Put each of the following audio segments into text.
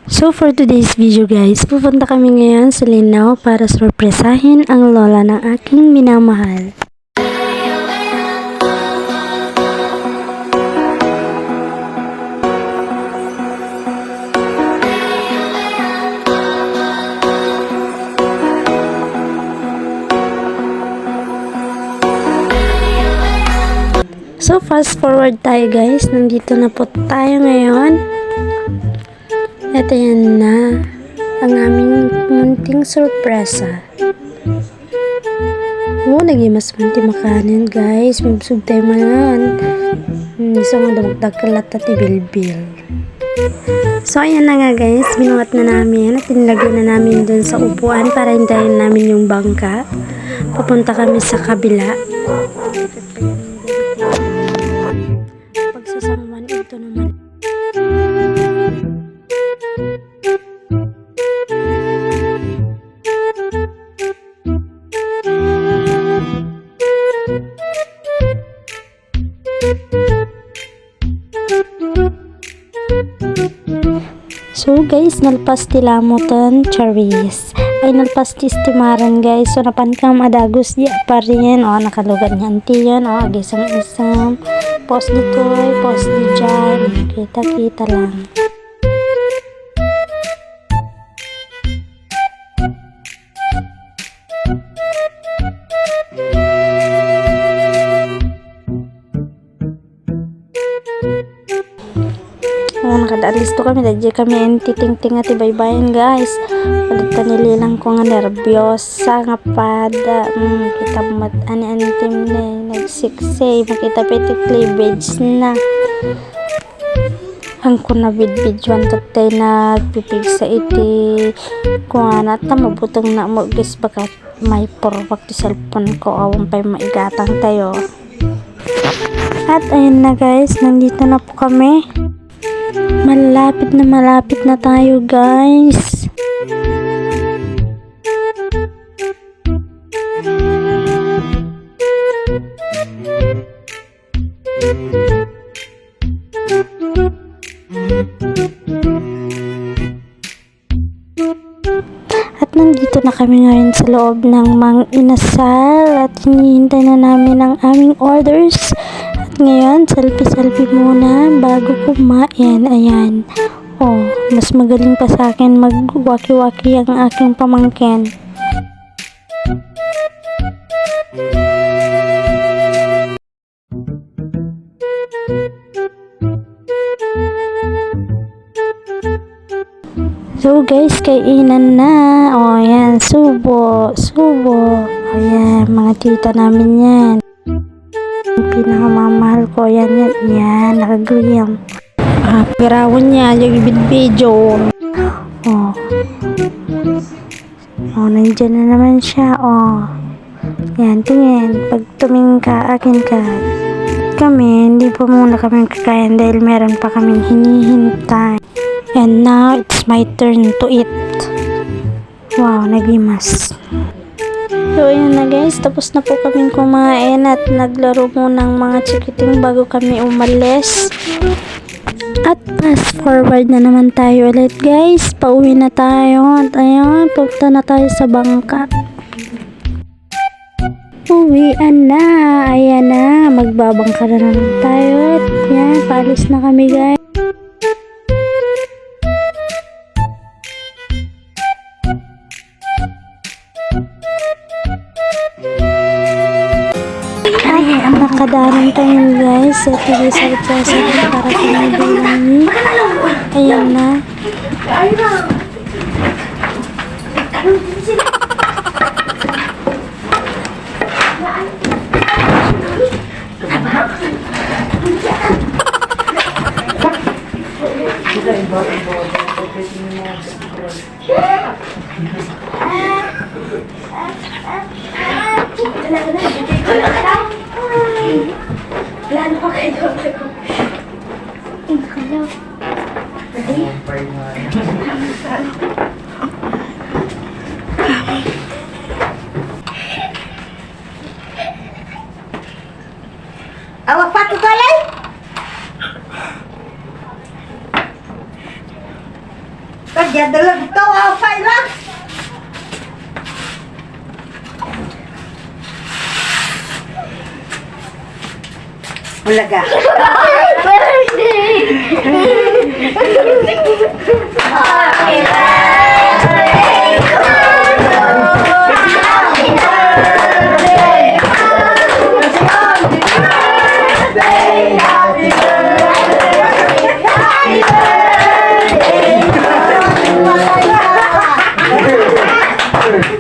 So for today's video guys, pupunta kami ngayon sa Linao para sorpresahin ang lola ng aking minamahal. So fast forward tayo guys, nandito na po tayo ngayon. Ito yan na ang aming munting sorpresa. Nagimas munti makanin guys. Mabsug tayo man. Isa nga damagdagkalat at ibilbil. So ayan na nga guys. Binuhat na namin at tinilagay na namin dun sa upuan para hintayin namin yung bangka. Pupunta kami sa kabila. Pagsasamuan ito naman. So guys, nalpas tilamutan charis. Ay nalpas tistimaran guys. So napankam adagos di pa rin. O nakalugan niya antiyan. O agisang-isang. Post dito ay post di dyan. Kita-kita lang. Nakadaan listo kami, dadya kami entiting-ting at ibaybayan guys. Palit nililang ko nga nervyosa nga pada. Kita mat ani-antim na nagsiksay. Makita piti cleavage na. Ang ko na bidbidjuan tatay nagpipig sa iti. Kung anata mabutong na mo guys baka may porwak ti cellphone ko. Awang pa'y maigatang tayo. At ayun na guys, nandito na po kami. Malapit na tayo guys. At nandito na kami ngayon sa loob ng Mang Inasal at hinihintay na namin ang aming orders. Ngayon, selfie muna bago kumain. Ayan. Mas magaling pa sa akin mag-waki-waki ang aking pamangkin. So guys, kainan na. Ayan, subo. Ayan, mga tita namin yan. Pinakamamahal ko yan nakagriam. Pirawan niya yung video. Nandiyan na naman siya. Yan, tingin, pag tumingin ka, akin ka. Kami, hindi po muna kami kakain dahil meron pa kaming hinihintay. And now it's my turn to eat. Wow, nagimas. So ayan na guys, tapos na po kaming kumain at naglaro muna ng mga chikiting bago kami umalis. At fast forward na naman tayo ulit guys, pauwi na tayo at ayun, punta na tayo sa bangka. Uwian na, ayan na, magbabangka na naman tayo at yan, paalis na kami guys. Ang nakadaran tayo guys sa TV-sarjasa para pinagbilangin. Ayan na. Lalo pa kayo. Awak pakai kalay? Kaya dalag ito, apay lang. Bulaga.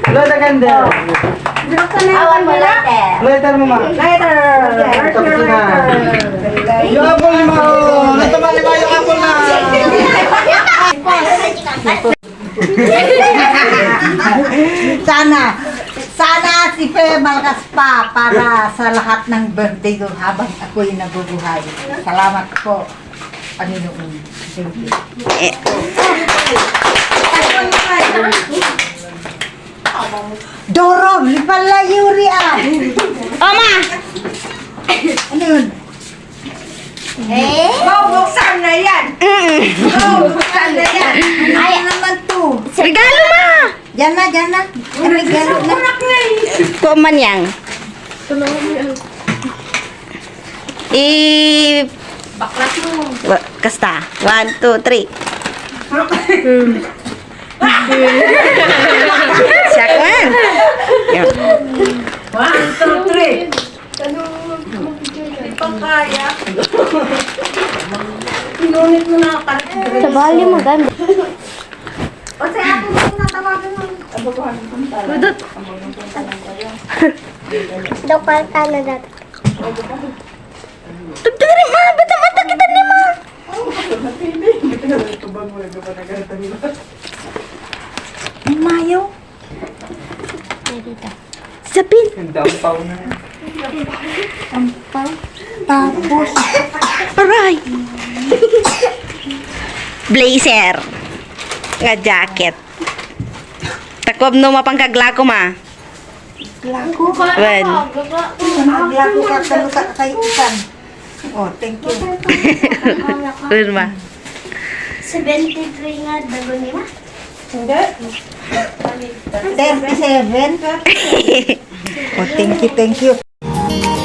Lola ganda. Awan mo later. Later mo ma. Later. Tapos na. Yung apple ni ma. Natumali ba yung apple na? Sana si Fe malakas pa para sa lahat ng birthday ko habang ako'y nabubuhay. Salamat po, Panginoon. Thank you. Doro, lipala yuri ah. Oma! Ano yun? Buksan na yan. Buksan na yan. Ay, naman to. Regalo ma! Diyan na. Regalo na. Kuman yang. Baklas mo. Kasta. 1, 2, 3. Siyak man. Yun. 1, 2, 3. Hindi pa kaya. Pinunit mo na ako. Sa bali mo ganda. O sa ako mo tinatawagan mo. Dokal ka na dati. Tugtugin ma! Ba't ang mata kita ni ma? Mayo. Sapin. Dampaw na. Tapos. Aray! Blazer. Nga jacket. Takob no mapangkaglako ma. Lago. Wen. Lago ka kaluta kay isan. Oh, thank you. Wen ma. 73 nga, dago ni ma. 37. Oh, thank you.